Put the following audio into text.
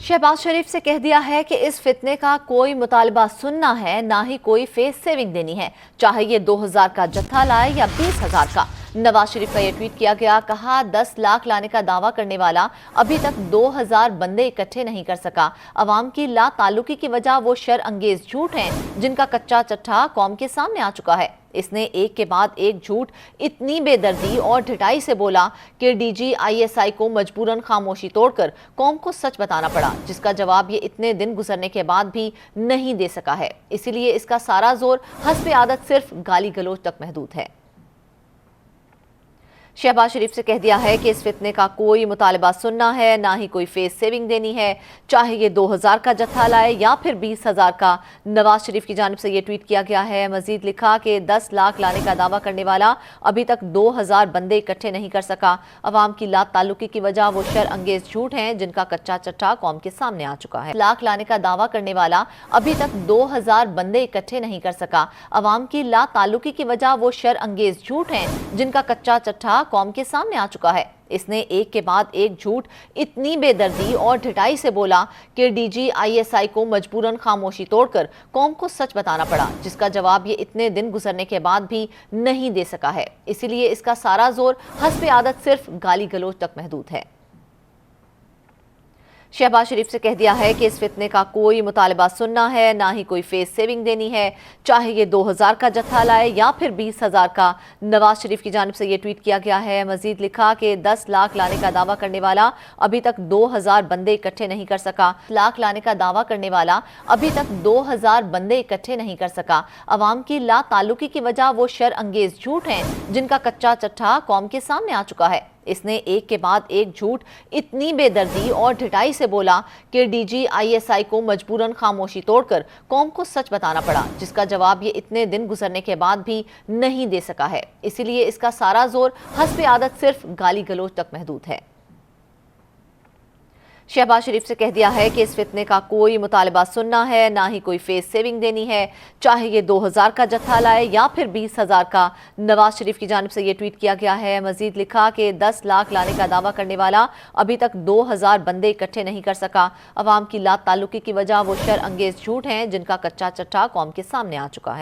शहबाज शरीफ से कह दिया है कि इस फितने का कोई मुतालबा सुनना है, ना ही कोई फेस सेविंग देनी है, चाहे ये 2000 का जत्था लाए या 20,000 का। नवाज शरीफ का ये ट्वीट किया गया। कहा 10 लाख लाने का दावा करने वाला अभी तक 2000 बंदे इकट्ठे नहीं कर सका। अवाम की ला ताल्लुकी की वजह वो शर अंगेज झूठ हैं जिनका कच्चा चट्ठा कौम के सामने आ चुका है। इसने एक के बाद एक झूठ इतनी बेदर्दी और ढिठाई से बोला कि DGISI को मजबूरन खामोशी तोड़कर कौम को सच बताना पड़ा, जिसका जवाब ये इतने दिन गुजरने के बाद भी नहीं दे सका है। इसीलिए इसका सारा जोर हस्ब आदत सिर्फ गाली गलोच तक महदूद है। शहबाज शरीफ से कह दिया है कि इस फितने का कोई मुतालबा सुनना है, ना ही कोई फेस सेविंग देनी है, चाहे ये 2000 का जत्था लाए या फिर 20,000 का। नवाज शरीफ की जानिब से ये ट्वीट किया गया है। मजीद लिखा कि 10 लाख लाने का दावा करने वाला अभी तक 2000 बंदे इकट्ठे नहीं कर सका। अवाम की ला ताल्लुकी की वजह वो शर अंगेज झूठ हैं जिनका कच्चा चट्ठा कौम के सामने आ चुका है। लाख लाने का दावा करने वाला अभी तक 2000 बंदे इकट्ठे नहीं कर सका। अवाम की ला ताल्लुकी की वजह वो शर अंगेज झूठ हैं जिनका कच्चा चट्ठा कौम के सामने आ चुका है। इसने एक के बाद एक झूठ इतनी बेदर्दी और ढिठाई से बोला कि DGISI को मजबूरन खामोशी तोड़कर कौम को सच बताना पड़ा, जिसका जवाब ये इतने दिन गुजरने के बाद भी नहीं दे सका है। इसीलिए इसका सारा जोर हस्ब आदत सिर्फ गाली गलोच तक महदूद है। शहबाज शरीफ से कह दिया है कि इस फितने का कोई मुतालबा सुनना है, ना ही कोई फेस सेविंग देनी है, चाहे ये 2000 का जत्था लाए या फिर 20,000 का। नवाज शरीफ की जानिब से ये ट्वीट किया गया है। मजीद लिखा कि 10 लाख लाने का दावा करने वाला अभी तक 2000 बंदे इकट्ठे नहीं कर सका। लाख लाने का दावा करने वाला अभी तक 2000 बंदे इकट्ठे नहीं कर सका। अवाम की ला ताल्लुकी की वजह वो शर अंगेज झूठ हैं जिनका कच्चा चट्ठा कौम के सामने आ चुका है। इसने एक के बाद एक झूठ इतनी बेदर्दी और ढिठाई से बोला कि DGISI को मजबूरन खामोशी तोड़कर कौम को सच बताना पड़ा, जिसका जवाब ये इतने दिन गुजरने के बाद भी नहीं दे सका है। इसीलिए इसका सारा जोर हस्ब आदत सिर्फ गाली गलोच तक महदूद है। शहबाज शरीफ से कह दिया है कि इस फितने का कोई मुतालबा सुनना है, ना ही कोई फेस सेविंग देनी है, चाहे ये 2000 का जत्था लाए या फिर 20,000 का। नवाज शरीफ की जानिब से ये ट्वीट किया गया है। मजीद लिखा कि 10 लाख लाने का दावा करने वाला अभी तक 2000 बंदे इकट्ठे नहीं कर सका। अवाम की ला ताल्लुकी की वजह वो शर अंगेज झूठ हैं जिनका कच्चा चट्ठा कौम के सामने आ चुका है।